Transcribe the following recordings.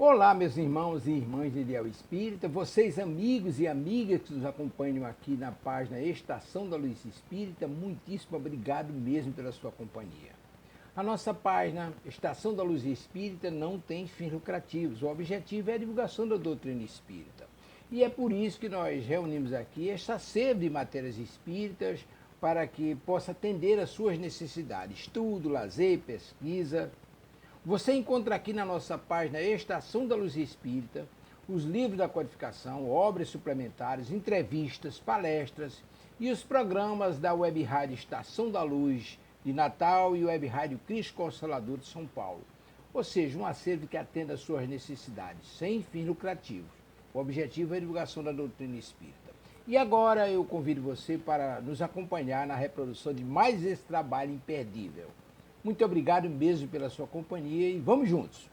Olá, meus irmãos e irmãs de Ideal Espírita, vocês amigos e amigas que nos acompanham aqui na página Estação da Luz Espírita, muitíssimo obrigado mesmo pela sua companhia. A nossa página Estação da Luz Espírita não tem fins lucrativos, o objetivo é a divulgação da doutrina espírita. E é por isso que nós reunimos aqui esta sede de matérias espíritas para que possa atender às suas necessidades, estudo, lazer, pesquisa. Você encontra aqui na nossa página Estação da Luz Espírita os livros da codificação, obras suplementares, entrevistas, palestras e os programas da Web Rádio Estação da Luz de Natal e Web Rádio Cristo Consolador de São Paulo. Ou seja, um acervo que atenda às suas necessidades, sem fins lucrativos. O objetivo é a divulgação da doutrina espírita. E agora eu convido você para nos acompanhar na reprodução de mais esse trabalho imperdível. Muito obrigado mesmo pela sua companhia e vamos juntos!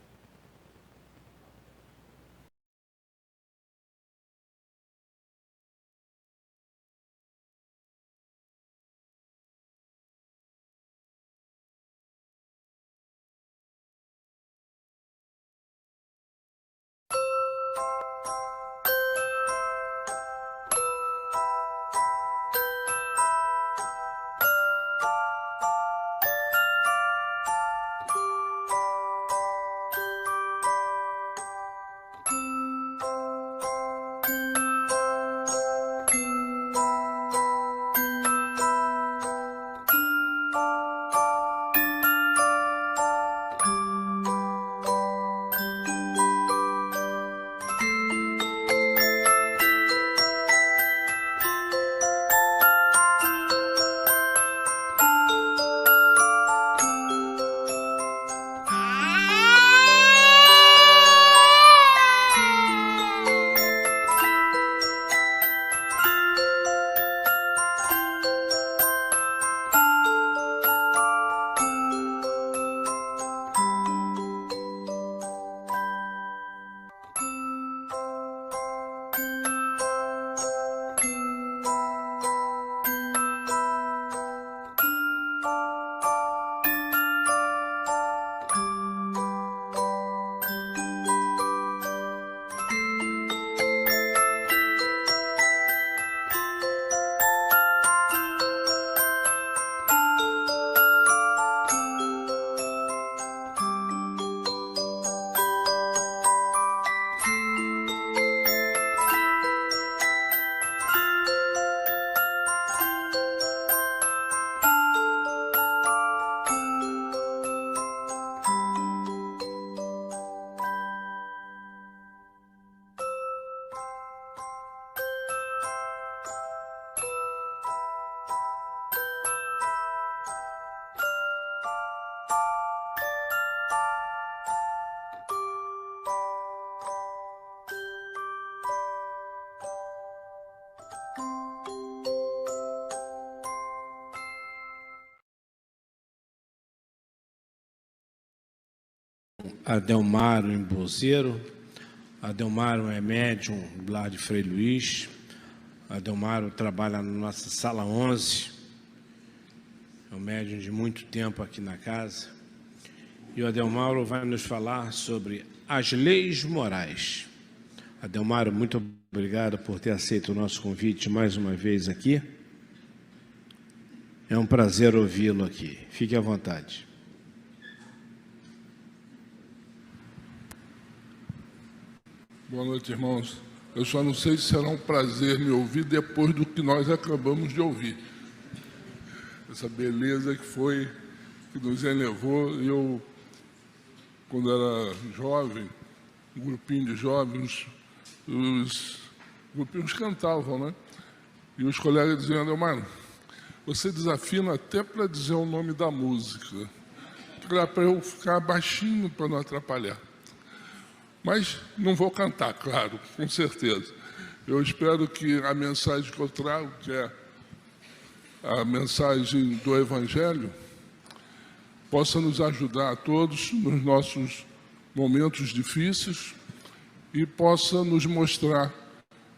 Adelmaro Embozeiro. Adelmaro é médium do lar de Frei Luís. Adelmaro trabalha na nossa sala 11. É um médium de muito tempo aqui na casa. E o Adelmaro vai nos falar sobre as leis morais. Adelmaro, muito obrigado por ter aceito o nosso convite mais uma vez aqui. É um prazer ouvi-lo aqui. Fique à vontade. Boa noite, irmãos. Eu só não sei se será um prazer me ouvir depois do que nós acabamos de ouvir. Essa beleza que foi, que nos elevou. Eu, quando era jovem, um grupinho de jovens, os grupinhos cantavam, né? E os colegas diziam: Adelmaro, você desafina até para dizer o nome da música. Era para eu ficar baixinho para não atrapalhar. Mas não vou cantar, claro, com certeza. Eu espero que a mensagem que eu trago, que é a mensagem do Evangelho, possa nos ajudar a todos nos nossos momentos difíceis e possa nos mostrar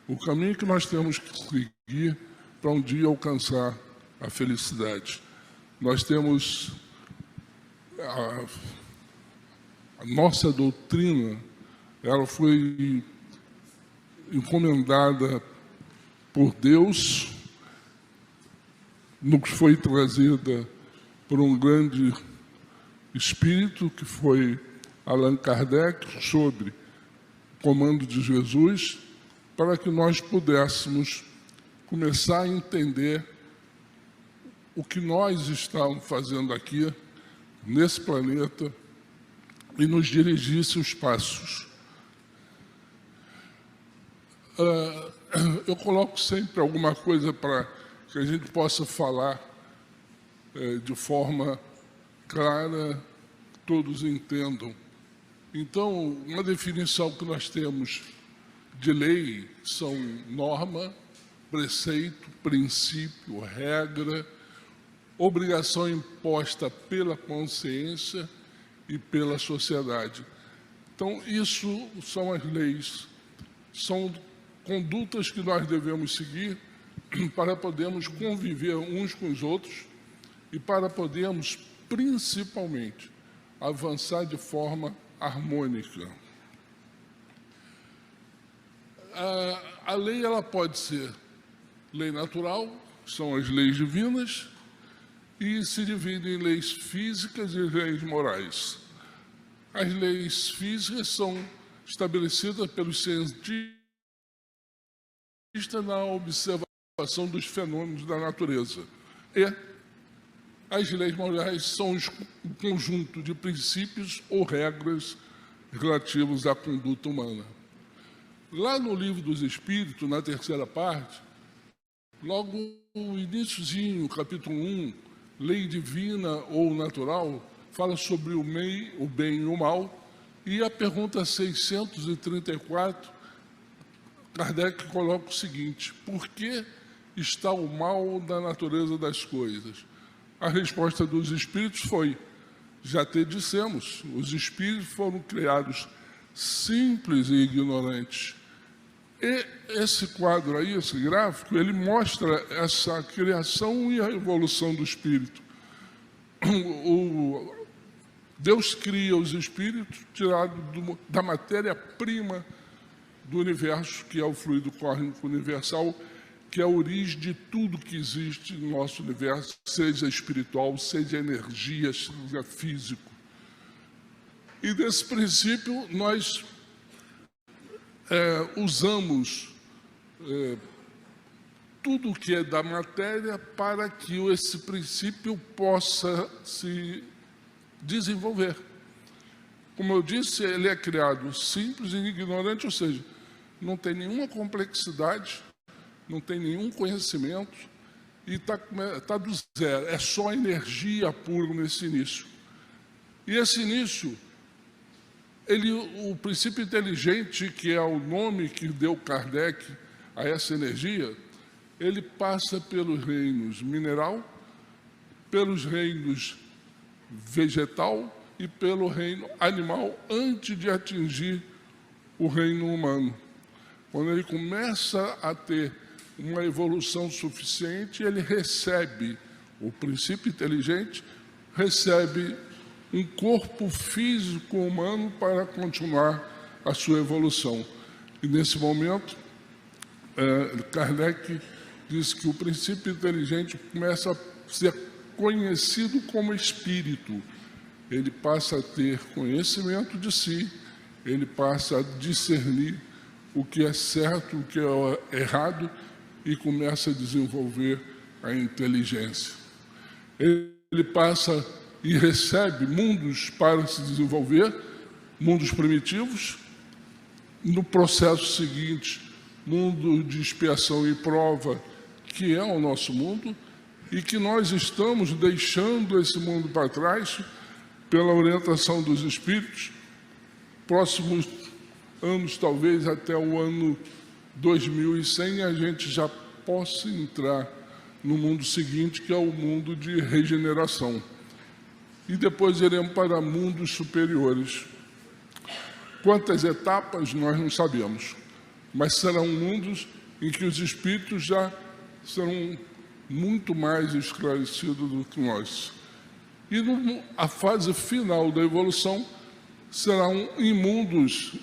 o caminho que nós temos que seguir para um dia alcançar a felicidade. Nós temos a nossa doutrina ela foi encomendada por Deus, nos foi trazida por um grande espírito, que foi Allan Kardec, sobre o comando de Jesus, para que nós pudéssemos começar a entender o que nós estamos fazendo aqui, nesse planeta, e nos dirigisse os passos. Eu coloco sempre alguma coisa para que a gente possa falar de forma clara, todos entendam. Então, uma definição que nós temos de lei são norma, preceito, princípio, regra, obrigação imposta pela consciência e pela sociedade. Então, isso são as leis, são condutas que nós devemos seguir para podermos conviver uns com os outros e para podermos, principalmente, avançar de forma harmônica. A lei, ela pode ser lei natural, são as leis divinas, e se divide em leis físicas e leis morais. As leis físicas são estabelecidas pelos cientistas na observação dos fenômenos da natureza. E as leis morais são um conjunto de princípios ou regras relativos à conduta humana. Lá no Livro dos Espíritos, na terceira parte, logo no iniciozinho, capítulo 1, lei divina ou natural, fala sobre o bem e o mal, e a pergunta 634, Kardec coloca o seguinte: por que está o mal na natureza das coisas? A resposta dos espíritos foi: já te dissemos, os espíritos foram criados simples e ignorantes. E esse quadro aí, esse gráfico, ele mostra essa criação e a evolução do espírito. Deus cria os espíritos tirados da matéria-prima do universo, que é o fluido cósmico universal, que é a origem de tudo que existe no nosso universo, seja espiritual, seja energia, seja físico. E desse princípio nós usamos tudo que é da matéria para que esse princípio possa se desenvolver. Como eu disse, ele é criado simples e ignorante, ou seja, não tem nenhuma complexidade, não tem nenhum conhecimento e tá do zero, é só energia pura nesse início. E esse início, o princípio inteligente, que é o nome que deu Kardec a essa energia, ele passa pelos reinos mineral, pelos reinos vegetal e pelo reino animal, antes de atingir o reino humano. Quando ele começa a ter uma evolução suficiente, ele recebe, o princípio inteligente recebe um corpo físico humano para continuar a sua evolução. E nesse momento, Kardec diz que o princípio inteligente começa a ser conhecido como espírito. Ele passa a ter conhecimento de si, ele passa a discernir o que é certo, o que é errado, e começa a desenvolver a inteligência. Ele passa e recebe mundos para se desenvolver, mundos primitivos. No processo seguinte, mundo de expiação e prova, que é o nosso mundo, e que nós estamos deixando esse mundo para trás pela orientação dos espíritos. Próximos anos, talvez até o ano 2100, a gente já possa entrar no mundo seguinte, que é o mundo de regeneração. E depois iremos para mundos superiores. Quantas etapas nós não sabemos, mas serão mundos em que os espíritos já serão muito mais esclarecidos do que nós. E a fase final da evolução serão em mundos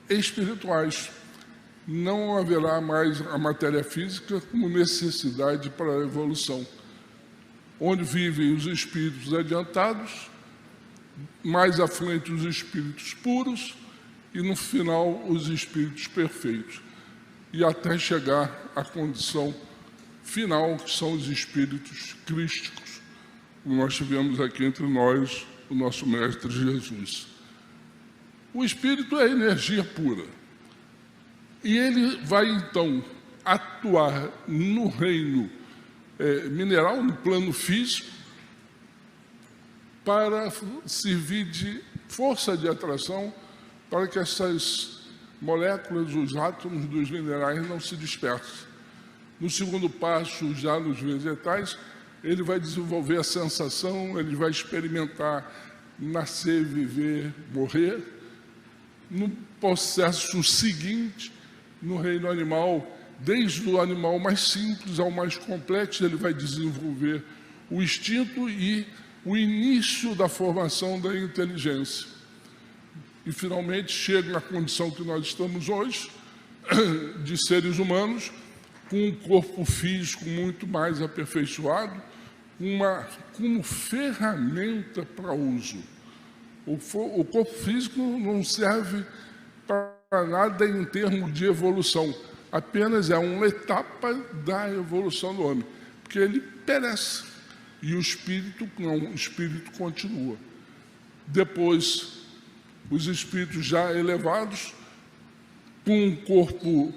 espirituais. Não haverá mais a matéria física como necessidade para a evolução, onde vivem os espíritos adiantados, mais à frente os espíritos puros e no final os espíritos perfeitos, e até chegar à condição final, que são os espíritos crísticos, como nós tivemos aqui entre nós, o nosso Mestre Jesus. O espírito é energia pura, e ele vai então atuar no reino mineral, no plano físico, para servir de força de atração para que essas moléculas, os átomos dos minerais não se dispersem. No segundo passo, já nos vegetais, ele vai desenvolver a sensação, ele vai experimentar nascer, viver, morrer. No processo seguinte, no reino animal, desde o animal mais simples ao mais complexo, ele vai desenvolver o instinto e o início da formação da inteligência. E, finalmente, chega na condição que nós estamos hoje, de seres humanos, com um corpo físico muito mais aperfeiçoado, como ferramenta para uso. O corpo físico não serve para nada em termos de evolução, apenas é uma etapa da evolução do homem, porque ele perece, e o espírito não, o espírito continua. Depois, os espíritos já elevados, com um corpo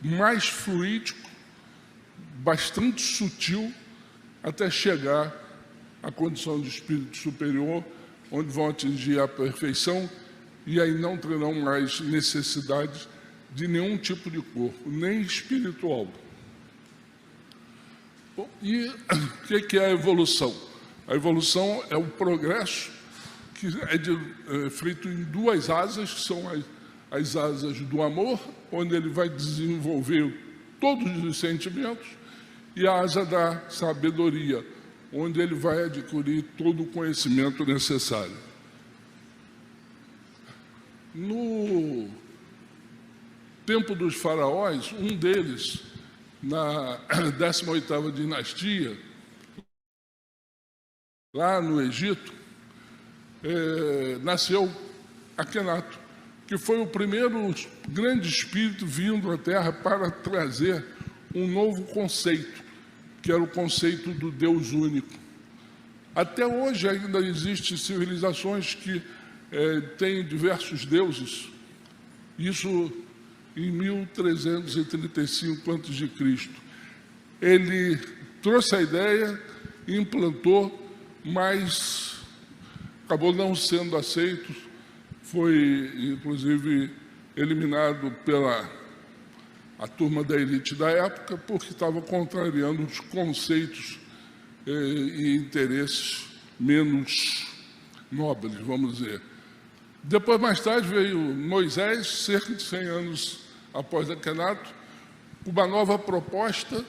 mais fluídico, bastante sutil, até chegar à condição de espírito superior, onde vão atingir a perfeição, e aí não terão mais necessidade de nenhum tipo de corpo, nem espiritual. Bom, e o que é a evolução? A evolução é o progresso que é feito em duas asas, que são as asas do amor, onde ele vai desenvolver todos os sentimentos, e a asa da sabedoria, onde ele vai adquirir todo o conhecimento necessário. No tempo dos faraós, um deles, na 18ª dinastia, lá no Egito, nasceu Akhenaton, que foi o primeiro grande espírito vindo à Terra para trazer um novo conceito, que era o conceito do Deus único. Até hoje ainda existem civilizações que têm diversos deuses. Isso em 1335 a.C. Ele trouxe a ideia, implantou, mas acabou não sendo aceito. Foi, inclusive, eliminado pela a turma da elite da época, porque estava contrariando os conceitos e interesses menos nobres, vamos dizer. Depois, mais tarde, veio Moisés, cerca de 100 anos após Akhenaton, uma nova proposta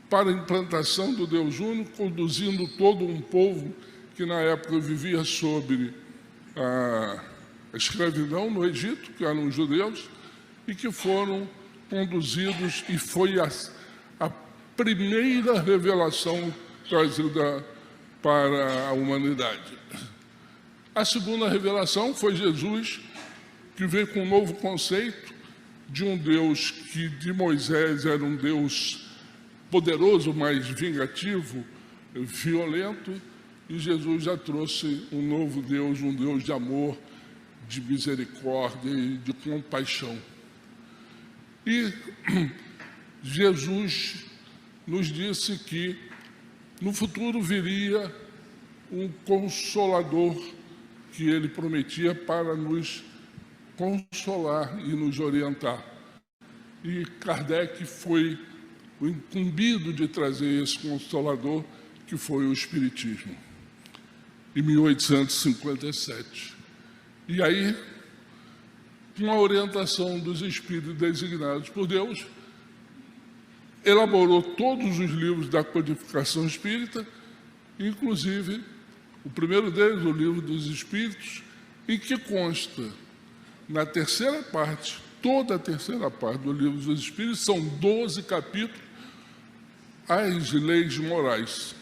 para a implantação do Deus único, conduzindo todo um povo que na época vivia sob a escravidão no Egito, que eram os judeus, e que foram conduzidos, e foi a primeira revelação trazida para a humanidade. A segunda revelação foi Jesus, que veio com um novo conceito de um Deus que de Moisés era um Deus poderoso, mas vingativo, violento, e Jesus já trouxe um novo Deus, um Deus de amor, de misericórdia e de compaixão. E Jesus nos disse que no futuro viria um Consolador que ele prometia para nos consolar e nos orientar. E Kardec foi o incumbido de trazer esse Consolador, que foi o Espiritismo, em 1857. E aí, com a orientação dos espíritos designados por Deus, elaborou todos os livros da codificação espírita, inclusive o primeiro deles, o Livro dos Espíritos, em que consta na terceira parte, toda a terceira parte do Livro dos Espíritos, são 12 capítulos, as leis morais.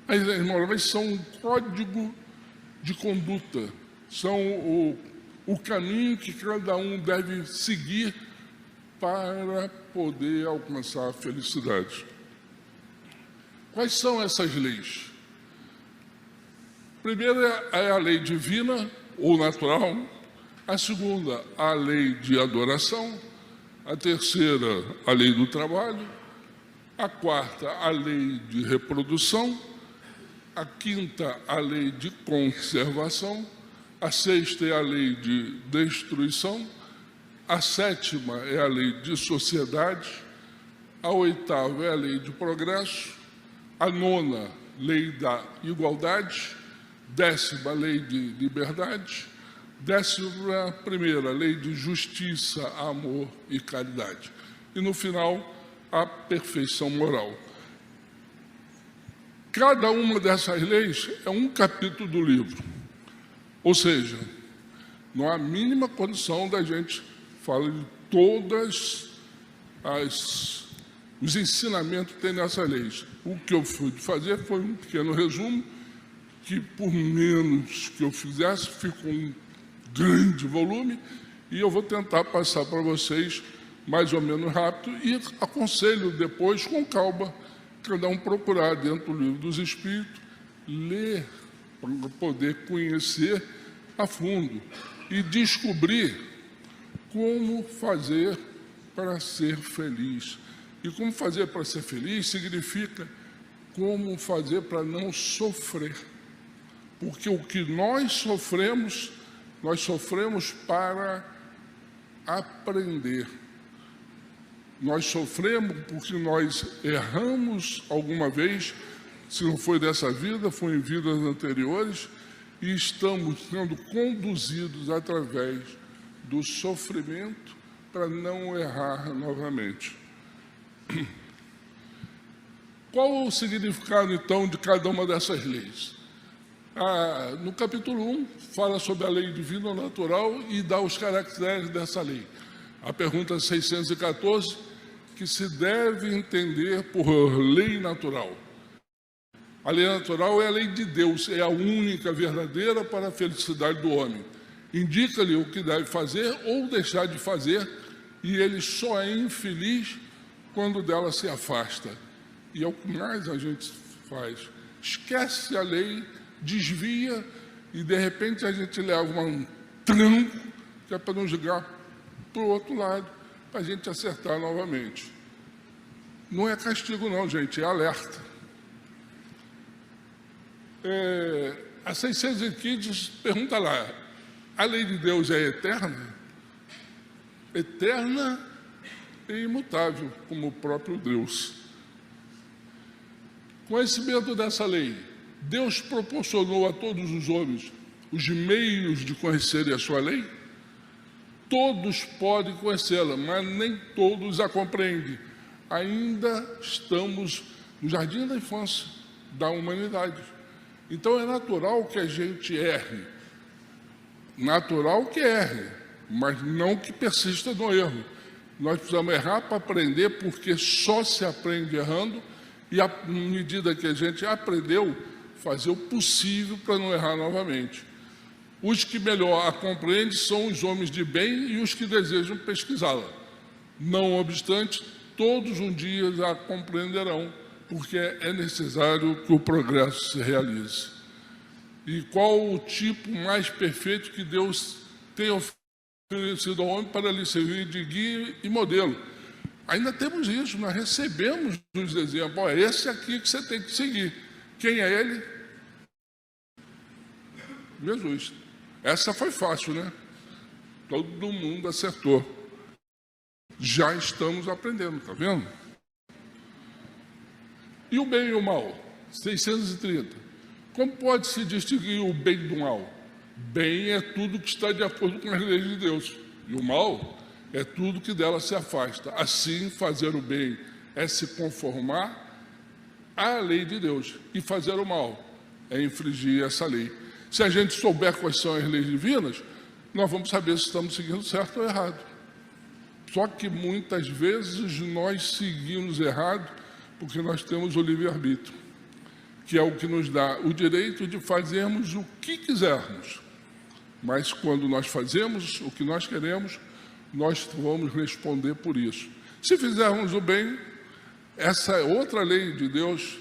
As leis morais são um código de conduta, são o caminho que cada um deve seguir para poder alcançar a felicidade. Quais são essas leis? A primeira é a lei divina ou natural, a segunda, a lei de adoração, a terceira, a lei do trabalho, a quarta, a lei de reprodução, a quinta, a lei de conservação, a sexta é a lei de destruição, a sétima é a lei de sociedade, a oitava é a lei de progresso, a nona, lei da igualdade, décima, lei de liberdade, 11ª, lei de justiça, amor e caridade. E, no final, a perfeição moral. Cada uma dessas leis é um capítulo do livro. Ou seja, não há a mínima condição da gente falar de todas os ensinamentos que tem nessas leis. O que eu fui fazer foi um pequeno resumo, que por menos que eu fizesse, ficou um grande volume, e eu vou tentar passar para vocês mais ou menos rápido, e aconselho depois, com calma, cada um procurar dentro do Livro dos Espíritos, ler, para poder conhecer a fundo e descobrir como fazer para ser feliz. E como fazer para ser feliz significa como fazer para não sofrer. Porque o que nós sofremos para aprender. Nós sofremos porque nós erramos alguma vez, se não foi dessa vida, foi em vidas anteriores, e estamos sendo conduzidos através do sofrimento para não errar novamente. Qual o significado, então, de cada uma dessas leis? No capítulo 1, fala sobre a lei divina natural e dá os caracteres dessa lei. A pergunta 614, que se deve entender por lei natural. A lei natural é a lei de Deus, é a única verdadeira para a felicidade do homem. Indica-lhe o que deve fazer ou deixar de fazer, e ele só é infeliz quando dela se afasta. E é o que mais a gente faz. Esquece a lei, desvia, e de repente a gente leva um tranco, que é para não jogar para o outro lado, para a gente acertar novamente. Não é castigo não, gente, é alerta. A 615 pergunta lá, a lei de Deus é eterna? Eterna e imutável, como o próprio Deus. Conhecimento dessa lei. Deus proporcionou a todos os homens os meios de conhecerem a sua lei? Todos podem conhecê-la, mas nem todos a compreendem. Ainda estamos no jardim da infância da humanidade. Então é natural que a gente erre. Natural que erre, mas não que persista no erro. Nós precisamos errar para aprender, porque só se aprende errando, e à medida que a gente aprendeu, fazer o possível para não errar novamente. Os que melhor a compreendem são os homens de bem e os que desejam pesquisá-la. Não obstante, todos um dia a compreenderão, porque é necessário que o progresso se realize. E qual o tipo mais perfeito que Deus tem oferecido ao homem para lhe servir de guia e modelo? Ainda temos isso, nós recebemos os exemplos. Olha, esse aqui que você tem que seguir. Quem é ele? Jesus. Essa foi fácil, né? Todo mundo acertou. Já estamos aprendendo, tá vendo? E o bem e o mal? 630. Como pode-se distinguir o bem do mal? Bem é tudo que está de acordo com as leis de Deus. E o mal é tudo que dela se afasta. Assim, fazer o bem é se conformar à lei de Deus. E fazer o mal é infringir essa lei. Se a gente souber quais são as leis divinas, nós vamos saber se estamos seguindo certo ou errado. Só que muitas vezes nós seguimos errado porque nós temos o livre-arbítrio, que é o que nos dá o direito de fazermos o que quisermos. Mas quando nós fazemos o que nós queremos, nós vamos responder por isso. Se fizermos o bem, essa é outra lei de Deus,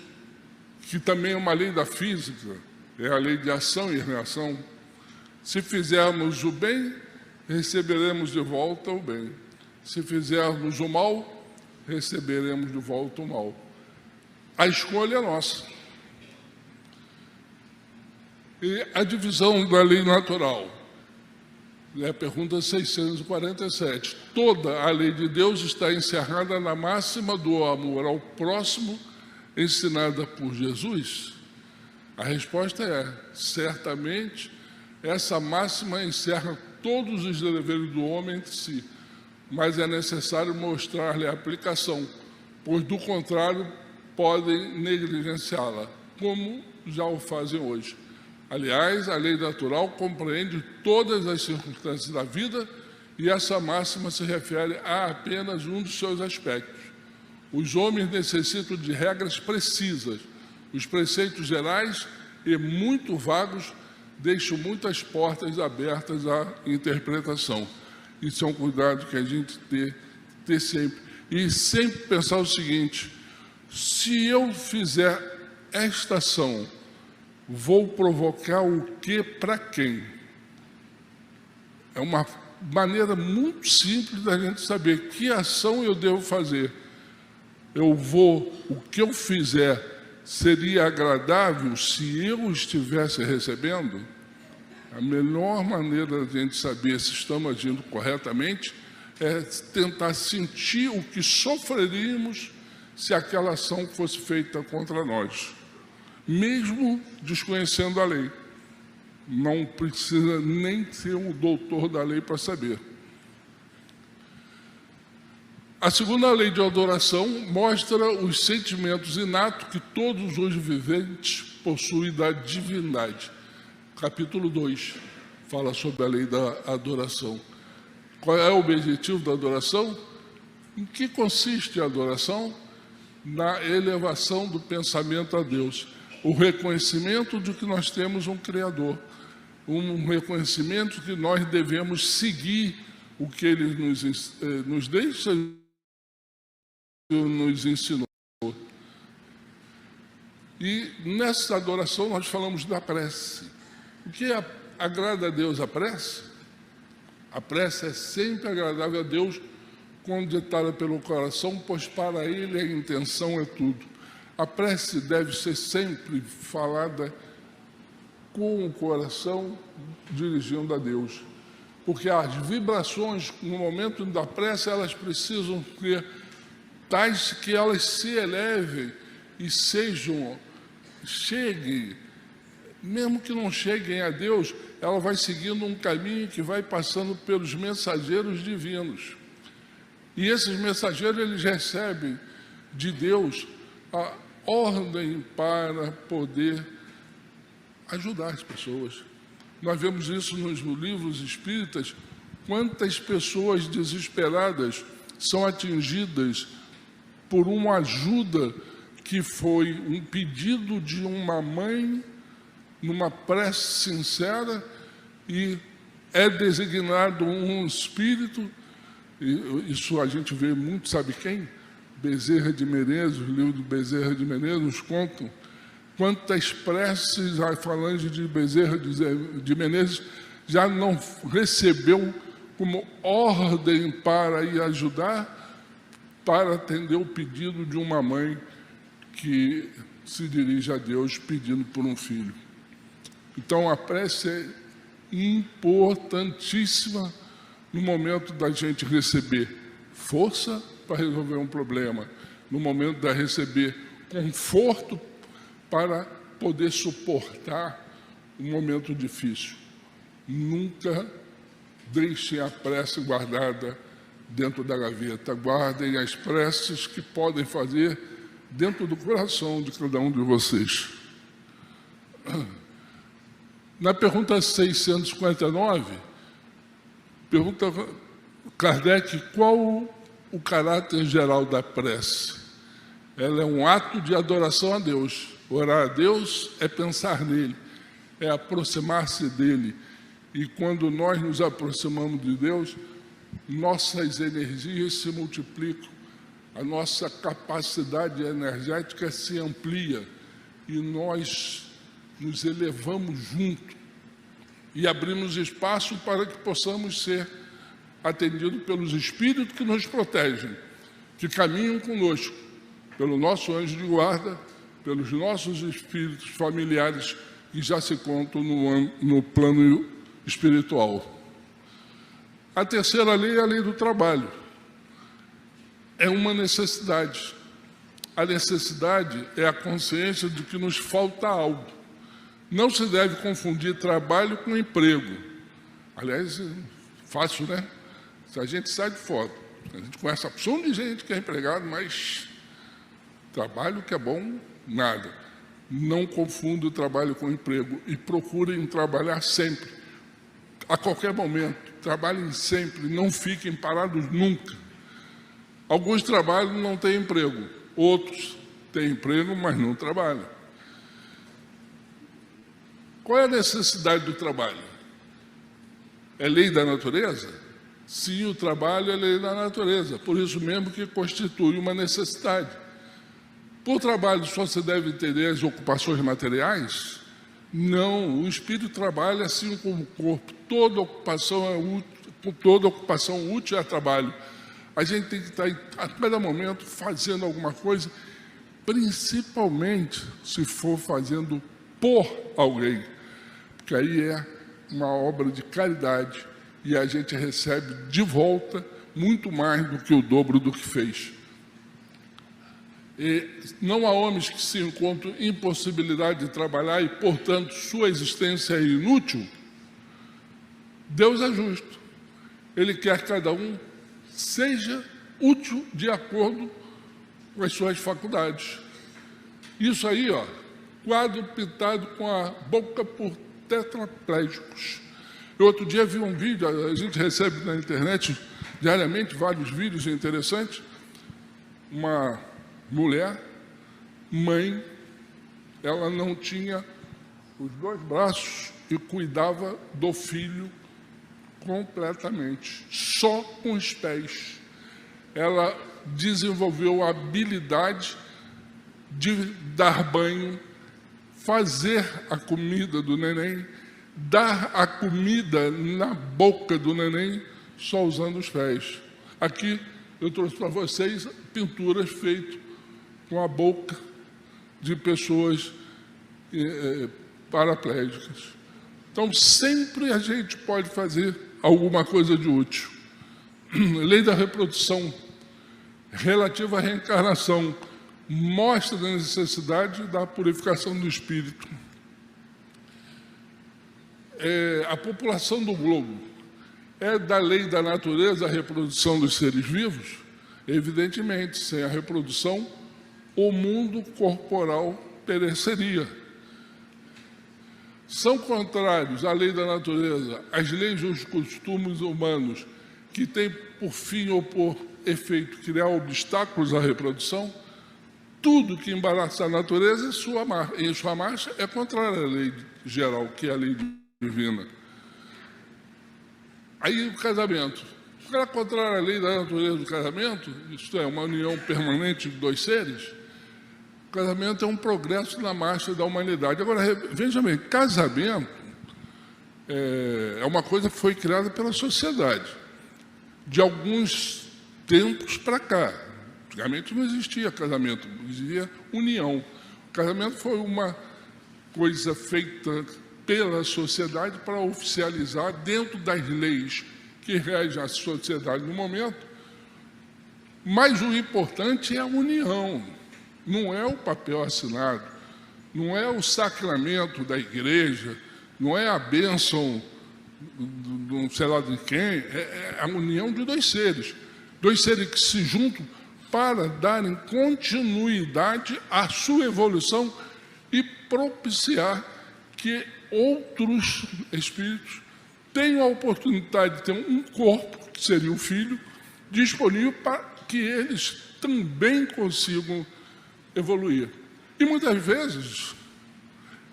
que também é uma lei da física, é a lei de ação e reação. Se fizermos o bem, receberemos de volta o bem. Se fizermos o mal, receberemos de volta o mal. A escolha é nossa. E a divisão da lei natural. É a pergunta 647. Toda a lei de Deus está encerrada na máxima do amor ao próximo, ensinada por Jesus? A resposta é: certamente, essa máxima encerra todos os deveres do homem entre si, mas é necessário mostrar-lhe a aplicação, pois, do contrário, podem negligenciá-la, como já o fazem hoje. Aliás, a lei natural compreende todas as circunstâncias da vida e essa máxima se refere a apenas um dos seus aspectos. Os homens necessitam de regras precisas. Os preceitos gerais e muito vagos deixam muitas portas abertas à interpretação. Isso é um cuidado que a gente ter sempre. E sempre pensar o seguinte: se eu fizer esta ação, vou provocar o que para quem? É uma maneira muito simples da gente saber que ação eu devo fazer. O que eu fizer seria agradável se eu estivesse recebendo? A melhor maneira de a gente saber se estamos agindo corretamente é tentar sentir o que sofreríamos se aquela ação fosse feita contra nós, mesmo desconhecendo a lei. Não precisa nem ser um doutor da lei para saber. A segunda lei de adoração mostra os sentimentos inatos que todos os viventes possuem da divindade. Capítulo 2 fala sobre a lei da adoração. Qual é o objetivo da adoração? Em que consiste a adoração? Na elevação do pensamento a Deus. O reconhecimento de que nós temos um Criador. Um reconhecimento que nós devemos seguir o que Ele nos deixa, nos ensinou. E nessa adoração nós falamos da prece. O que agrada a Deus? A prece? A prece é sempre agradável a Deus quando ditada pelo coração, pois para Ele a intenção é tudo. A prece deve ser sempre falada com o coração dirigindo a Deus, porque as vibrações no momento da prece, elas precisam ser tais que elas se elevem e cheguem, mesmo que não cheguem a Deus, ela vai seguindo um caminho que vai passando pelos mensageiros divinos. E esses mensageiros, eles recebem de Deus a ordem para poder ajudar as pessoas. Nós vemos isso nos livros espíritas, quantas pessoas desesperadas são atingidas por uma ajuda que foi um pedido de uma mãe, numa prece sincera, e é designado um espírito, isso a gente vê muito, sabe quem? Bezerra de Menezes, o livro do Bezerra de Menezes nos contam quantas preces a falange de Bezerra de Menezes já não recebeu como ordem para ir ajudar, para atender o pedido de uma mãe que se dirige a Deus pedindo por um filho. Então a prece é importantíssima no momento da gente receber força para resolver um problema, no momento de receber conforto para poder suportar um momento difícil. Nunca deixem a prece guardada dentro da gaveta. Guardem as preces que podem fazer dentro do coração de cada um de vocês. Na pergunta 659, Pergunta Kardec, qual o caráter geral da prece? Ela é um ato de adoração a Deus. Orar a Deus é pensar nele, é aproximar-se dele. E quando nós nos aproximamos de Deus, nossas energias se multiplicam, a nossa capacidade energética se amplia e nós nos elevamos junto e abrimos espaço para que possamos ser atendidos pelos espíritos que nos protegem, que caminham conosco, pelo nosso anjo de guarda, pelos nossos espíritos familiares que já se contam no plano espiritual. A terceira lei é a lei do trabalho. É uma necessidade. A necessidade é a consciência de que nos falta algo. Não se deve confundir trabalho com emprego. Aliás, fácil, né? Se a gente sai de fora, a gente conhece a opção de gente que é empregado, mas trabalho que é bom, nada. Não confunda o trabalho com o emprego e procurem trabalhar sempre, a qualquer momento. Trabalhem sempre, não fiquem parados nunca. Alguns trabalhos não têm emprego, outros têm emprego, mas não trabalham. Qual é a necessidade do trabalho? É lei da natureza? Sim, o trabalho é lei da natureza, por isso mesmo que constitui uma necessidade. Por trabalho só se deve entender as ocupações materiais? Não, o espírito trabalha assim como o corpo. Toda ocupação útil é trabalho. A gente tem que estar a cada momento fazendo alguma coisa, principalmente se for fazendo por alguém, porque aí é uma obra de caridade e a gente recebe de volta muito mais do que o dobro do que fez. E não há homens que se encontram impossibilidade de trabalhar e, portanto, sua existência é inútil. Deus é justo. Ele quer que cada um seja útil de acordo com as suas faculdades. Isso aí, ó, quadro pintado com a boca por tetraplégicos. Eu outro dia vi um vídeo, a gente recebe na internet diariamente vários vídeos interessantes. Uma mulher, mãe, ela não tinha os dois braços e cuidava do filho completamente, só com os pés. Ela desenvolveu a habilidade de dar banho, fazer a comida do neném, dar a comida na boca do neném, só usando os pés. Aqui eu trouxe para vocês pinturas feitas com a boca de pessoas paraplégicas. Então, sempre a gente pode fazer alguma coisa de útil. Lei da reprodução relativa à reencarnação mostra a necessidade da purificação do espírito. A população do globo é da lei da natureza a reprodução dos seres vivos? Evidentemente, sem a reprodução, o mundo corporal pereceria. São contrários à lei da natureza as leis dos costumes humanos que têm por fim ou por efeito criar obstáculos à reprodução? Tudo que embaraça a natureza em sua marcha é contrário à lei geral, que é a lei divina. Aí o casamento. Se é contrário à lei da natureza do casamento, isto é, uma união permanente de dois seres, o casamento é um progresso na marcha da humanidade. Agora, veja bem, casamento é uma coisa que foi criada pela sociedade. De alguns tempos para cá. Antigamente não existia casamento, existia união. O casamento foi uma coisa feita pela sociedade para oficializar dentro das leis que regem a sociedade no momento. Mas o importante é a união. Não é o papel assinado, não é o sacramento da igreja, não é a bênção do sei lá de quem, é a união de dois seres que se juntam para darem continuidade à sua evolução e propiciar que outros espíritos tenham a oportunidade de ter um corpo, que seria o filho, disponível para que eles também consigam evoluir. E muitas vezes,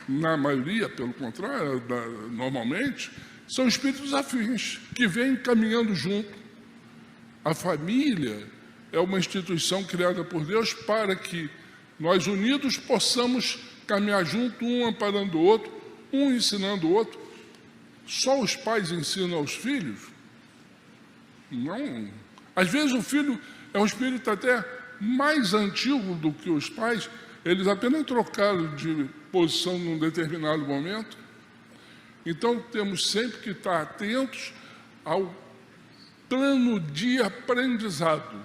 na maioria, pelo contrário, normalmente, são espíritos afins, que vêm caminhando junto. A família é uma instituição criada por Deus para que nós unidos possamos caminhar junto, um amparando o outro, um ensinando o outro. Só os pais ensinam aos filhos? Não. Às vezes o filho é um espírito até mais antigo do que os pais, eles apenas trocaram de posição num determinado momento. Então temos sempre que estar atentos ao plano de aprendizado.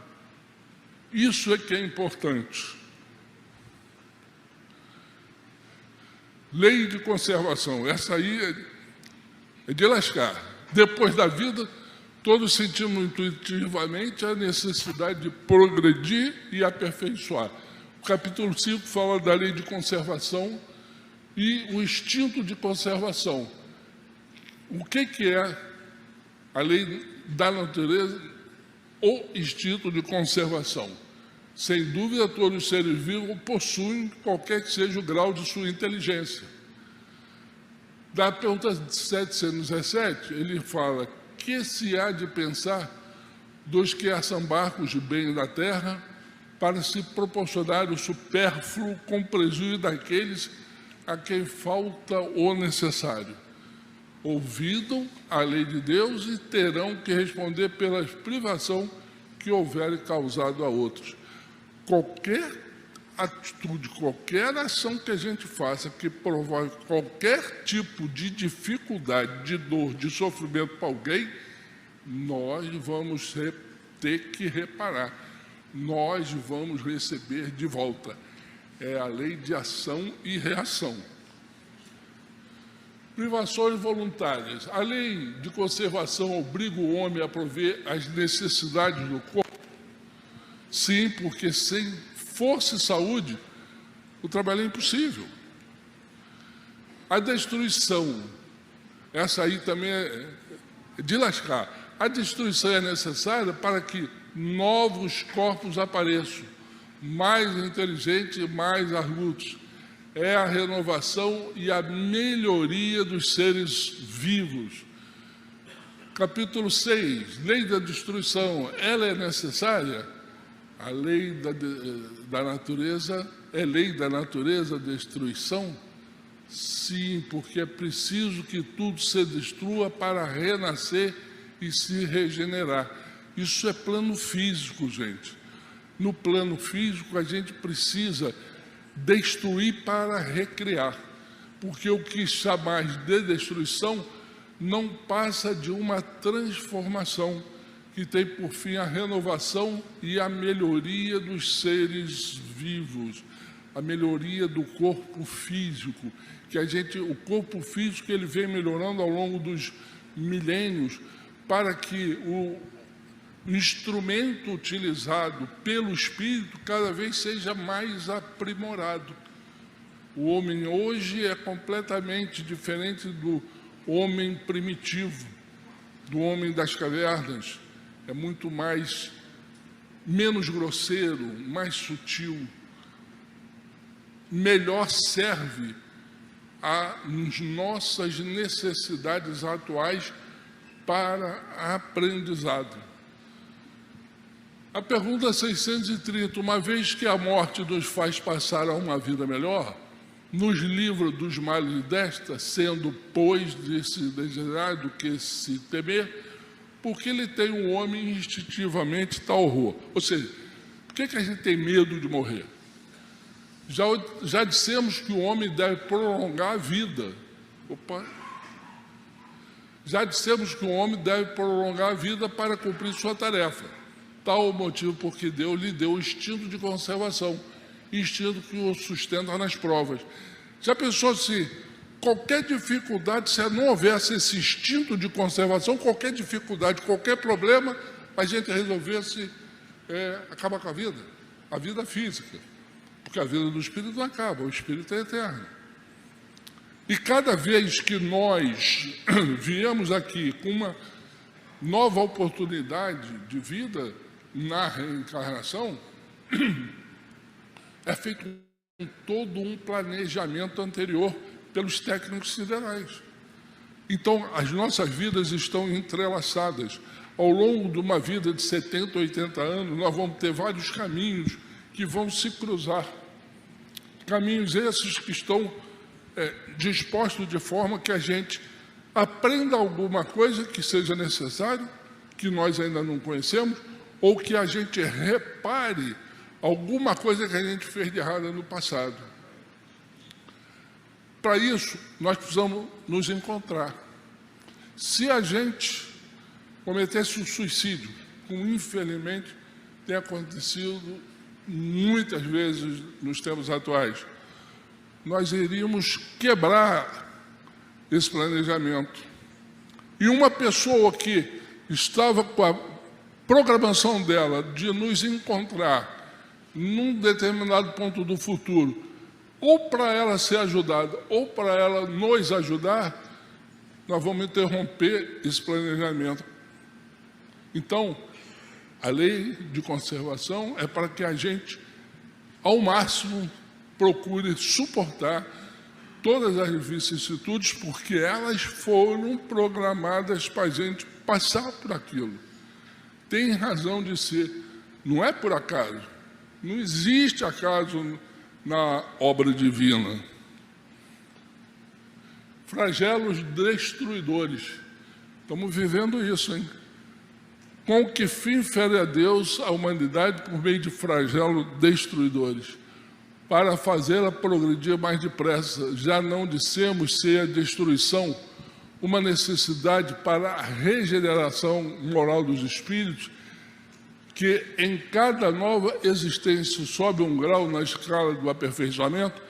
Isso é que é importante. Lei de conservação, essa aí é de lascar. Depois da vida, todos sentimos intuitivamente a necessidade de progredir e aperfeiçoar. O capítulo 5 fala da lei de conservação e o instinto de conservação. O que é a lei da natureza? O instinto de conservação. Sem dúvida, todos os seres vivos possuem, qualquer que seja o grau de sua inteligência. Da pergunta 717, ele fala: que se há de pensar dos que assambarcam os bens da terra para se proporcionar o supérfluo com prejuízo daqueles a quem falta o necessário? Ouvidam a lei de Deus e terão que responder pela privação que houver causado a outros. Qualquer atitude, qualquer ação que a gente faça que provoque qualquer tipo de dificuldade, de dor, de sofrimento para alguém, nós vamos ter que reparar. Nós vamos receber de volta. É a lei de ação e reação. Privações voluntárias. A lei de conservação obriga o homem a prover as necessidades do corpo? Sim, porque sem força e saúde, o trabalho é impossível. A destruição, essa aí também é de lascar. A destruição é necessária para que novos corpos apareçam, mais inteligentes e mais argutos. É a renovação e a melhoria dos seres vivos. Capítulo 6, lei da destruição, ela é necessária? A lei da natureza é lei da natureza, destruição? Sim, porque é preciso que tudo se destrua para renascer e se regenerar. Isso é plano físico, gente. No plano físico, a gente precisa destruir para recriar, porque o que chamais de destruição não passa de uma transformação que tem por fim a renovação e a melhoria dos seres vivos, a melhoria do corpo físico, que o corpo físico ele vem melhorando ao longo dos milênios para que o instrumento utilizado pelo Espírito cada vez seja mais aprimorado. O homem hoje é completamente diferente do homem primitivo, do homem das cavernas. É muito menos grosseiro, mais sutil. Melhor serve às nossas necessidades atuais para aprendizado. A pergunta 630, uma vez que a morte nos faz passar a uma vida melhor, nos livra dos males desta, sendo, pois, de se desejar do que se temer, porque ele tem o homem instintivamente tal horror. Ou seja, por que a gente tem medo de morrer? Já dissemos que o homem deve prolongar a vida. Já dissemos que o homem deve prolongar a vida para cumprir sua tarefa. Tal o motivo porque Deus lhe deu o instinto de conservação, instinto que o sustenta nas provas. Já pensou se qualquer dificuldade, se não houvesse esse instinto de conservação, qualquer dificuldade, qualquer problema, a gente resolvesse acabar com a vida física, porque a vida do espírito não acaba, o espírito é eterno. E cada vez que nós viemos aqui com uma nova oportunidade de vida na reencarnação, é feito todo um planejamento anterior pelos técnicos siderais. Então, as nossas vidas estão entrelaçadas. Ao longo de uma vida de 70, 80 anos, nós vamos ter vários caminhos que vão se cruzar. Caminhos esses que estão dispostos de forma que a gente aprenda alguma coisa que seja necessário, que nós ainda não conhecemos, ou que a gente repare alguma coisa que a gente fez de errada no passado. Para isso, nós precisamos nos encontrar. Se a gente cometesse um suicídio, como infelizmente tem acontecido muitas vezes nos tempos atuais, nós iríamos quebrar esse planejamento. E uma pessoa que estava com a programação dela de nos encontrar num determinado ponto do futuro, ou para ela ser ajudada, ou para ela nos ajudar, nós vamos interromper esse planejamento. Então, a lei de conservação é para que a gente, ao máximo, procure suportar todas as vicissitudes, porque elas foram programadas para a gente passar por aquilo. Tem razão de ser, não é por acaso. Não existe acaso na obra divina. Flagelos destruidores. Estamos vivendo isso, hein? Com que fim fere a Deus a humanidade por meio de flagelos destruidores? Para fazê-la progredir mais depressa. Já não dissemos ser a destruição uma necessidade para a regeneração moral dos espíritos, que em cada nova existência sobe um grau na escala do aperfeiçoamento.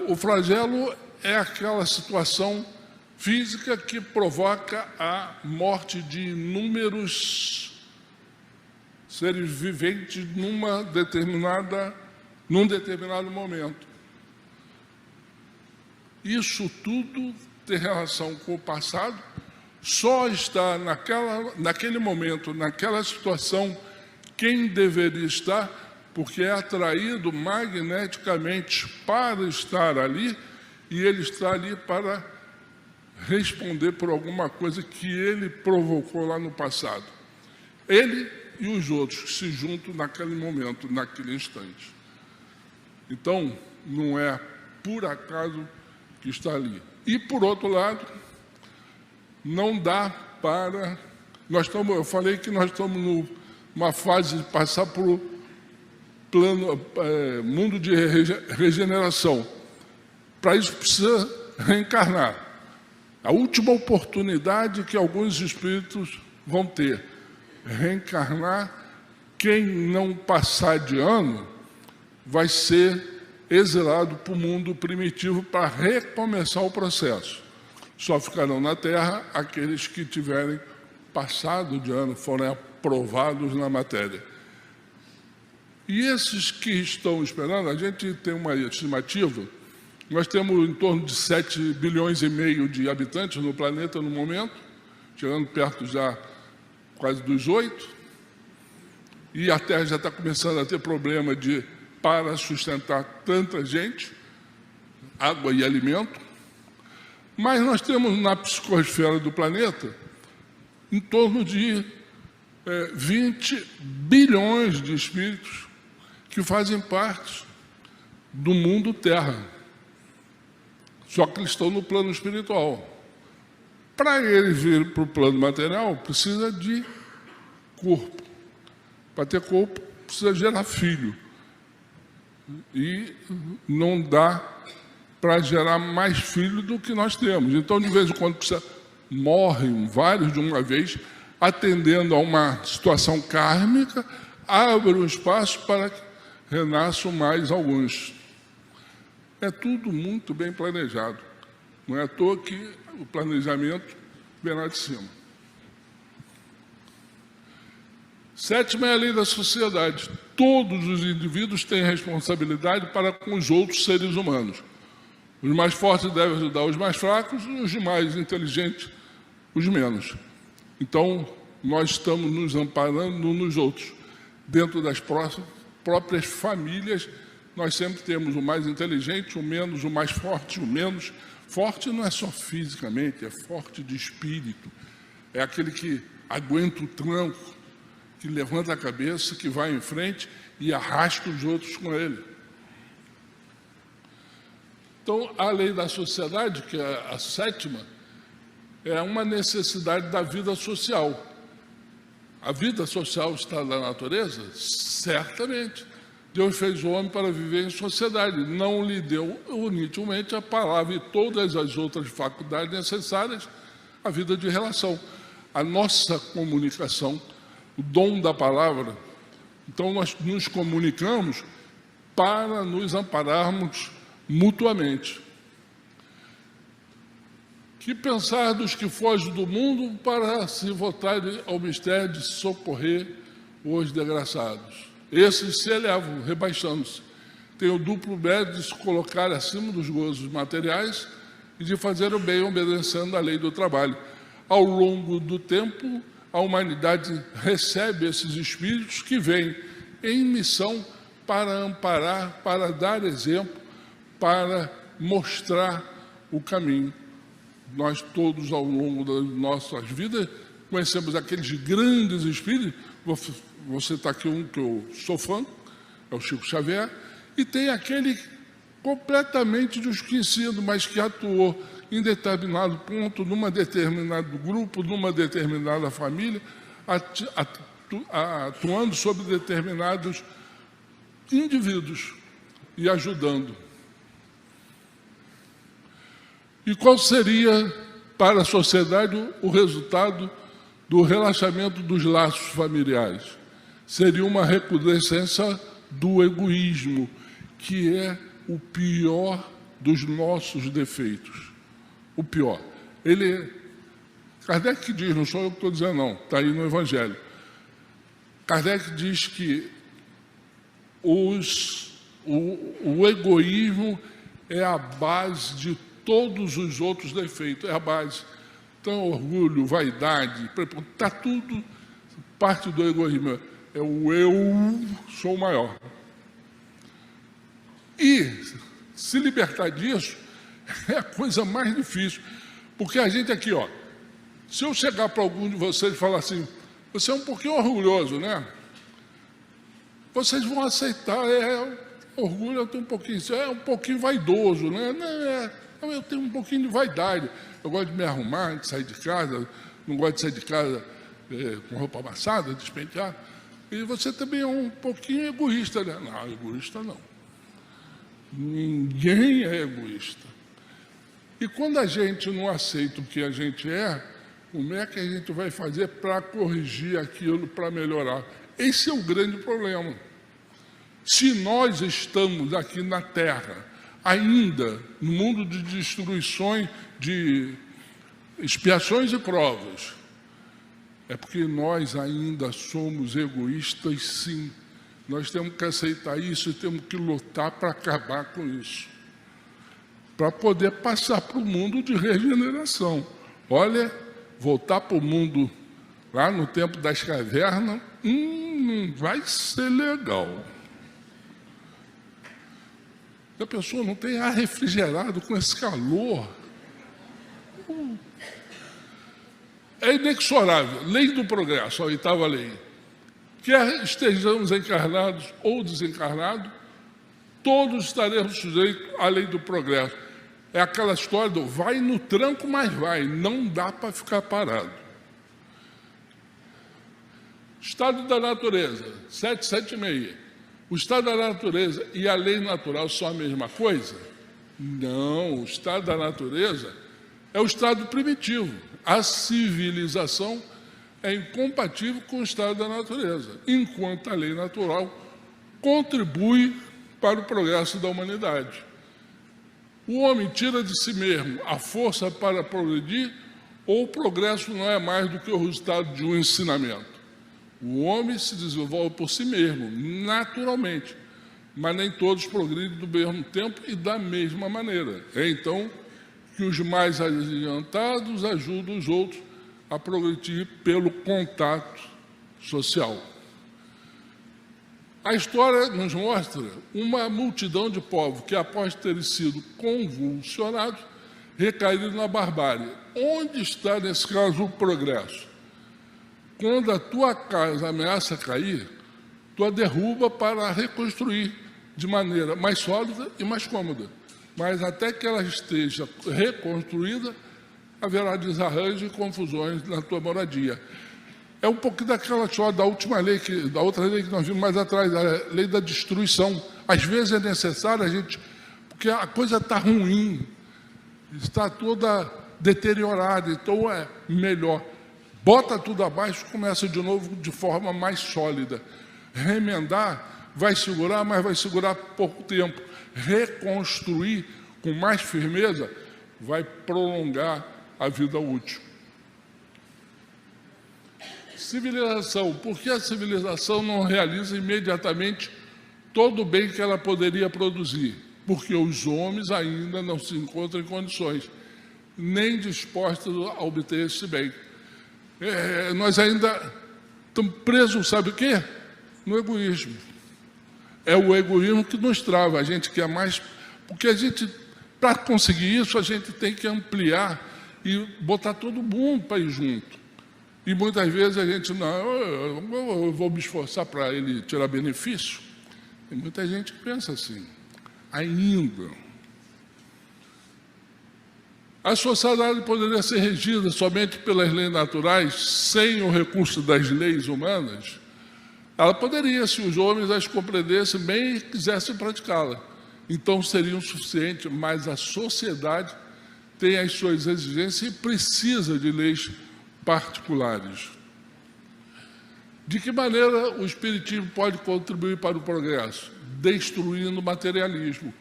O flagelo é aquela situação física que provoca a morte de inúmeros seres viventes num determinado momento. Isso tudo tem relação com o passado. Só está naquele momento, naquela situação, quem deveria estar, porque é atraído magneticamente para estar ali, e ele está ali para responder por alguma coisa que ele provocou lá no passado. Ele e os outros que se juntam naquele momento, naquele instante. Então, não é por acaso que está ali. E, por outro lado, não dá para... eu falei que nós estamos numa fase de passar para o mundo de regeneração. Para isso precisa reencarnar. A última oportunidade que alguns espíritos vão ter. Reencarnar, quem não passar de ano vai ser exilado para o mundo primitivo para recomeçar o processo. Só ficarão na Terra aqueles que tiverem passado de ano, forem aprovados na matéria. E esses que estão esperando, a gente tem uma estimativa, nós temos em torno de 7 bilhões e meio de habitantes no planeta no momento, chegando perto já quase dos 8, e a Terra já está começando a ter problema para sustentar tanta gente, água e alimento. Mas nós temos na psicosfera do planeta em torno de 20 bilhões de espíritos que fazem parte do mundo Terra. Só que eles estão no plano espiritual. Para eles vir para o plano material, precisa de corpo. Para ter corpo, precisa gerar filho. E não dá para gerar mais filho do que nós temos. Então, de vez em quando, morrem vários de uma vez, atendendo a uma situação kármica, abre um espaço para que renasçam mais alguns. É tudo muito bem planejado. Não é à toa que o planejamento vem lá de cima. Sétima é a lei da sociedade. Todos os indivíduos têm responsabilidade para com os outros seres humanos. Os mais fortes devem ajudar os mais fracos e os mais inteligentes, os menos. Então, nós estamos nos amparando uns nos outros. Dentro das próprias famílias, nós sempre temos o mais inteligente, o menos, o mais forte, o menos. Forte não é só fisicamente, é forte de espírito. É aquele que aguenta o tranco, que levanta a cabeça, que vai em frente e arrasta os outros com ele. Então, a lei da sociedade, que é a sétima, é uma necessidade da vida social. A vida social está na natureza? Certamente. Deus fez o homem para viver em sociedade. Não lhe deu inutilmente a palavra e todas as outras faculdades necessárias à vida de relação. A nossa comunicação, o dom da palavra. Então, nós nos comunicamos para nos ampararmos mutuamente. Que pensar dos que fogem do mundo para se voltarem ao mistério de socorrer os desgraçados? Esses se elevam, rebaixando-se. Tem o duplo mérito de se colocar acima dos gozos materiais e de fazer o bem obedecendo à lei do trabalho. Ao longo do tempo, a humanidade recebe esses espíritos que vêm em missão para amparar, para dar exemplo, para mostrar o caminho. Nós todos, ao longo das nossas vidas, conhecemos aqueles grandes espíritos. Vou citar aqui um que eu sou fã, é o Chico Xavier, e tem aquele completamente desconhecido, mas que atuou em determinado ponto, numa determinado grupo, numa determinada família, atuando sobre determinados indivíduos e ajudando. E qual seria para a sociedade o resultado do relaxamento dos laços familiares? Seria uma recrudescência do egoísmo, que é o pior dos nossos defeitos. O pior. Kardec diz, não sou eu que estou dizendo não, está aí no Evangelho. Kardec diz que o egoísmo é a base de todos os outros defeitos, é a base. Então, orgulho, vaidade, está tudo parte do egoísmo. É o eu sou maior. E se libertar disso é a coisa mais difícil. Porque a gente aqui, ó, se eu chegar para algum de vocês e falar assim, você é um pouquinho orgulhoso, né? Vocês vão aceitar, orgulho eu tenho um pouquinho, é um pouquinho vaidoso, né? Eu tenho um pouquinho de vaidade. Eu gosto de me arrumar, de sair de casa, não gosto de sair de casa com roupa amassada, despentear. E você também é um pouquinho egoísta, né? Não, egoísta não. Ninguém é egoísta. E quando a gente não aceita o que a gente é, como é que a gente vai fazer para corrigir aquilo, para melhorar? Esse é o grande problema. Se nós estamos aqui na Terra, ainda no mundo de destruições, de expiações e provas, é porque nós ainda somos egoístas, sim. Nós temos que aceitar isso e temos que lutar para acabar com isso, para poder passar para o mundo de regeneração. Olha, voltar para o mundo lá no tempo das cavernas, não vai ser legal. A pessoa não tem ar refrigerado com esse calor. É inexorável. Lei do progresso, a oitava lei. Quer estejamos encarnados ou desencarnados, todos estaremos sujeitos à lei do progresso. É aquela história do vai no tranco, mas vai. Não dá para ficar parado. Estado da natureza, 776. O estado da natureza e a lei natural são a mesma coisa? Não, o estado da natureza é o estado primitivo. A civilização é incompatível com o estado da natureza, enquanto a lei natural contribui para o progresso da humanidade. O homem tira de si mesmo a força para progredir, ou o progresso não é mais do que o resultado de um ensinamento? O homem se desenvolve por si mesmo, naturalmente. mas nem todos progridem do mesmo tempo e da mesma maneira. É então que os mais adiantados ajudam os outros a progredir pelo contato social. A história nos mostra uma multidão de povos que, após terem sido convulsionados, recaíram na barbárie. Onde está, nesse caso, o progresso? Quando a tua casa ameaça cair, tu a derruba para reconstruir de maneira mais sólida e mais cômoda. Mas até que ela esteja reconstruída, haverá desarranjo e confusões na tua moradia. É um pouquinho daquela história da última lei, da outra lei que nós vimos mais atrás, a lei da destruição. Às vezes é necessário a gente, porque a coisa está ruim, está toda deteriorada, então é melhor. Bota tudo abaixo, começa de novo de forma mais sólida. Remendar vai segurar, mas vai segurar pouco tempo. Reconstruir com mais firmeza vai prolongar a vida útil. Civilização. Por que a civilização não realiza imediatamente todo o bem que ela poderia produzir? Porque os homens ainda não se encontram em condições, nem dispostos a obter esse bem. Nós ainda estamos presos, sabe o quê? No egoísmo. É o egoísmo que nos trava. A gente quer mais, porque a gente, para conseguir isso, a gente tem que ampliar e botar todo mundo para ir junto. E muitas vezes a gente, não, eu vou me esforçar para ele tirar benefício. Tem muita gente que pensa assim, ainda. A sociedade poderia ser regida somente pelas leis naturais, sem o recurso das leis humanas? Ela poderia, se os homens as compreendessem bem e quisessem praticá-la. Então seriam suficientes, mas a sociedade tem as suas exigências e precisa de leis particulares. De que maneira o espiritismo pode contribuir para o progresso? Destruindo o materialismo.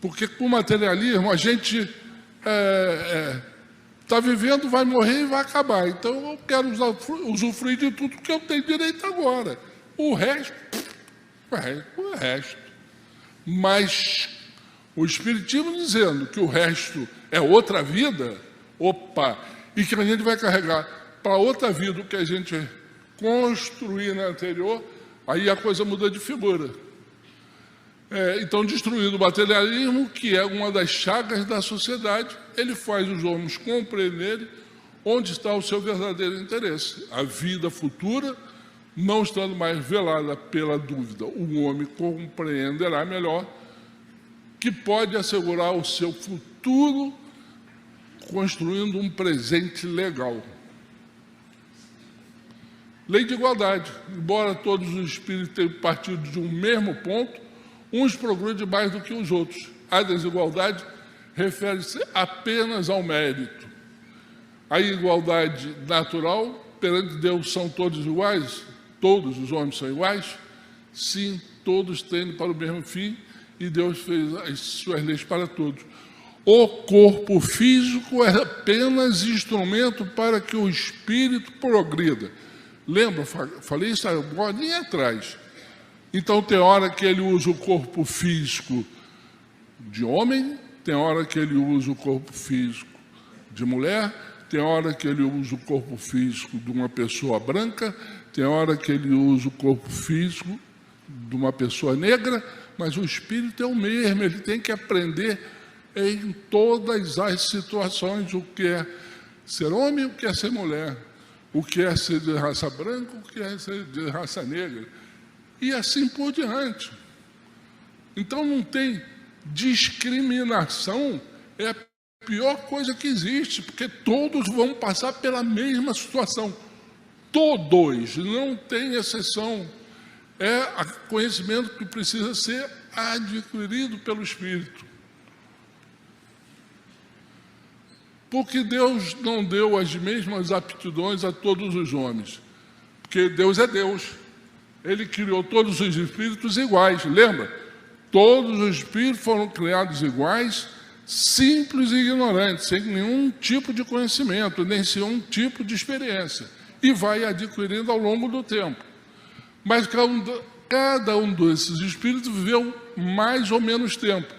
Porque com o materialismo a gente está vivendo, vai morrer e vai acabar. Então eu quero usufruir de tudo que eu tenho direito agora. O resto. Mas o espiritismo dizendo que o resto é outra vida, e que a gente vai carregar para outra vida o que a gente construir na anterior, aí a coisa muda de figura. Então, destruindo o materialismo, que é uma das chagas da sociedade, ele faz os homens compreenderem onde está o seu verdadeiro interesse. A vida futura, não estando mais velada pela dúvida, o homem compreenderá melhor que pode assegurar o seu futuro construindo um presente legal. Lei de igualdade. Embora todos os espíritos tenham partido de um mesmo ponto, uns progridem mais do que os outros. A desigualdade refere-se apenas ao mérito. A igualdade natural, perante Deus, são todos iguais? Todos os homens são iguais? Sim, todos tendem para o mesmo fim, e Deus fez as suas leis para todos. O corpo físico é apenas instrumento para que o espírito progrida. Lembra, falei isso agora nem atrás. Então tem hora que ele usa o corpo físico de homem, tem hora que ele usa o corpo físico de mulher, tem hora que ele usa o corpo físico de uma pessoa branca, tem hora que ele usa o corpo físico de uma pessoa negra, mas o espírito é o mesmo, ele tem que aprender em todas as situações o que é ser homem, o que é ser mulher, o que é ser de raça branca, o que é ser de raça negra, e assim por diante. Então não tem discriminação, é a pior coisa que existe, porque todos vão passar pela mesma situação. Todos, não tem exceção. É conhecimento que precisa ser adquirido pelo Espírito. Porque Deus não deu as mesmas aptidões a todos os homens. Porque Deus é Deus. Ele criou todos os espíritos iguais, lembra? Todos os espíritos foram criados iguais, simples e ignorantes, sem nenhum tipo de conhecimento, nem nenhum tipo de experiência. E vai adquirindo ao longo do tempo. Mas cada um desses espíritos viveu mais ou menos tempo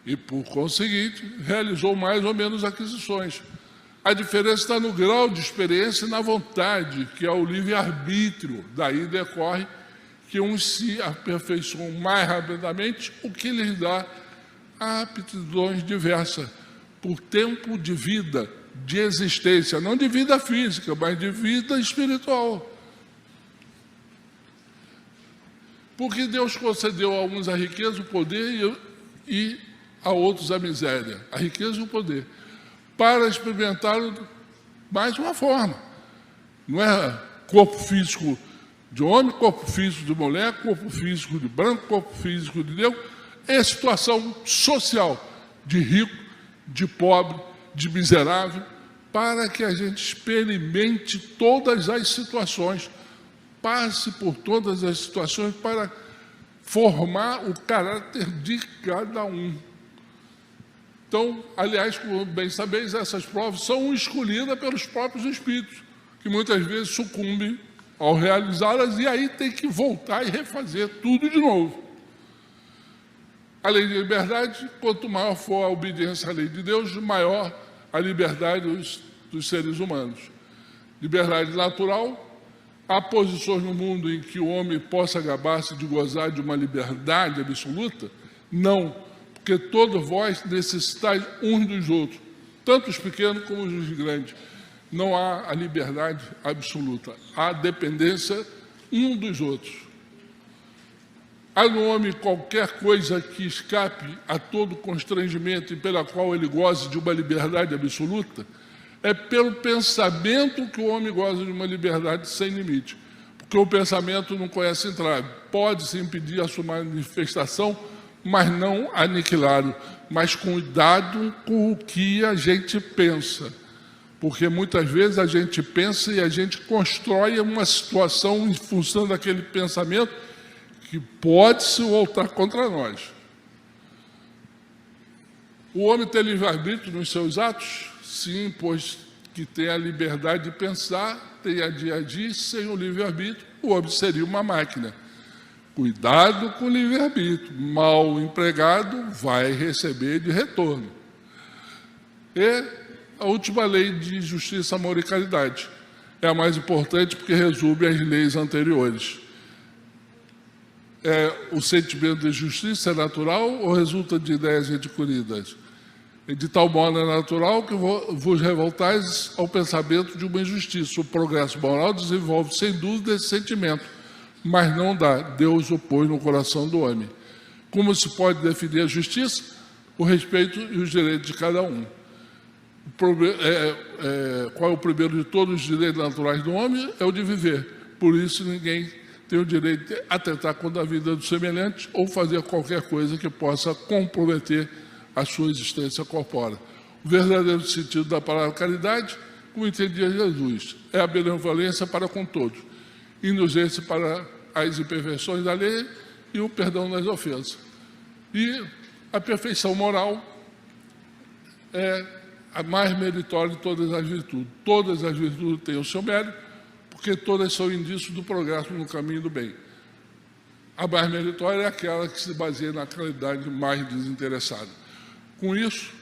e, por conseguinte, realizou mais ou menos aquisições. A diferença está no grau de experiência e na vontade, que é o livre-arbítrio. Daí decorre que uns se aperfeiçoam mais rapidamente, o que lhes dá aptidões diversas por tempo de vida, de existência, não de vida física, mas de vida espiritual. Porque Deus concedeu a uns a riqueza, o poder e a outros a miséria, a riqueza e o poder, para experimentá-lo mais uma forma. Não é corpo físico de homem, corpo físico de mulher, corpo físico de branco, corpo físico de negro. É situação social, de rico, de pobre, de miserável, para que a gente experimente todas as situações, passe por todas as situações para formar o caráter de cada um. Então, aliás, como bem sabeis, essas provas são escolhidas pelos próprios espíritos, que muitas vezes sucumbem ao realizá-las e aí tem que voltar e refazer tudo de novo. A lei de liberdade, quanto maior for a obediência à lei de Deus, maior a liberdade dos seres humanos. Liberdade natural, há posições no mundo em que o homem possa gabar-se de gozar de uma liberdade absoluta? Não, porque todos vós necessitais uns dos outros, tanto os pequenos como os grandes. Não há a liberdade absoluta, há dependência um dos outros. Há no homem qualquer coisa que escape a todo constrangimento e pela qual ele goze de uma liberdade absoluta? É pelo pensamento que o homem goza de uma liberdade sem limite. Porque o pensamento não conhece entrave. Pode-se impedir a sua manifestação, mas não aniquilá-lo. Mas cuidado com o que a gente pensa. Porque muitas vezes a gente pensa e a gente constrói uma situação em função daquele pensamento que pode se voltar contra nós. O homem tem livre-arbítrio nos seus atos? Sim, pois que tem a liberdade de pensar, tem a de agir sem o livre-arbítrio, o homem seria uma máquina. Cuidado com o livre-arbítrio, mal empregado vai receber de retorno. E a última lei de justiça, amor e caridade é a mais importante porque resume as leis anteriores. O sentimento de justiça é natural ou resulta de ideias adquiridas? De tal modo é natural que vos revoltais ao pensamento de uma injustiça. O progresso moral desenvolve, sem dúvida, esse sentimento, mas não dá. Deus o pôs no coração do homem. Como se pode definir a justiça? O respeito e os direitos de cada um. Qual é o primeiro de todos os direitos naturais do homem? É o de viver. Por isso, ninguém tem o direito de atentar contra a vida dos semelhantes ou fazer qualquer coisa que possa comprometer a sua existência corpórea. O verdadeiro sentido da palavra caridade, como entendia Jesus, é a benevolência para com todos, indulgência para as imperfeições da lei e o perdão das ofensas. E a perfeição moral é a mais meritória de todas as virtudes. Todas as virtudes têm o seu mérito, porque todas são indícios do progresso no caminho do bem. A mais meritória é aquela que se baseia na qualidade mais desinteressada. Com isso,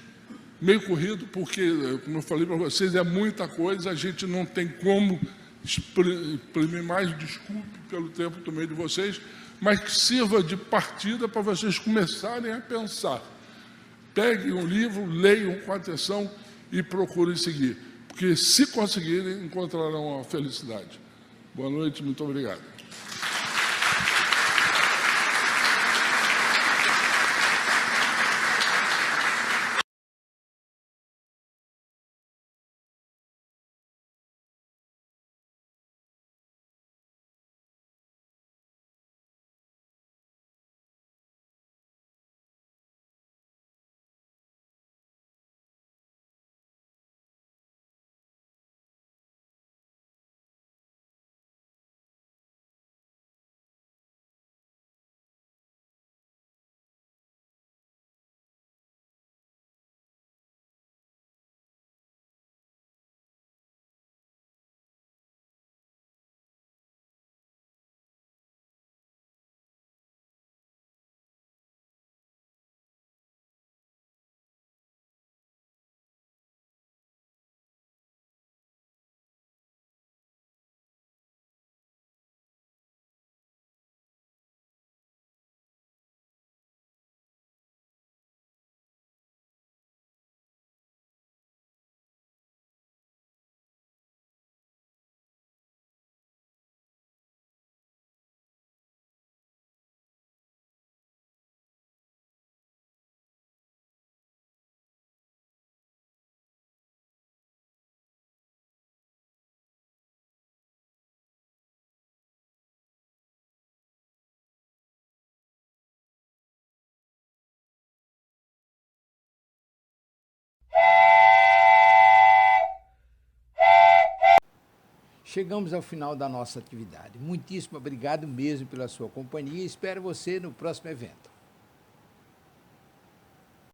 meio corrido, porque, como eu falei para vocês, é muita coisa, a gente não tem como exprimir mais, desculpe pelo tempo do meio de vocês, mas que sirva de partida para vocês começarem a pensar. Peguem um livro, leiam com atenção e procurem seguir. Porque, se conseguirem, encontrarão a felicidade. Boa noite, muito obrigado. chegamos ao final da nossa atividade. Muitíssimo obrigado mesmo pela sua companhia e espero você no próximo evento.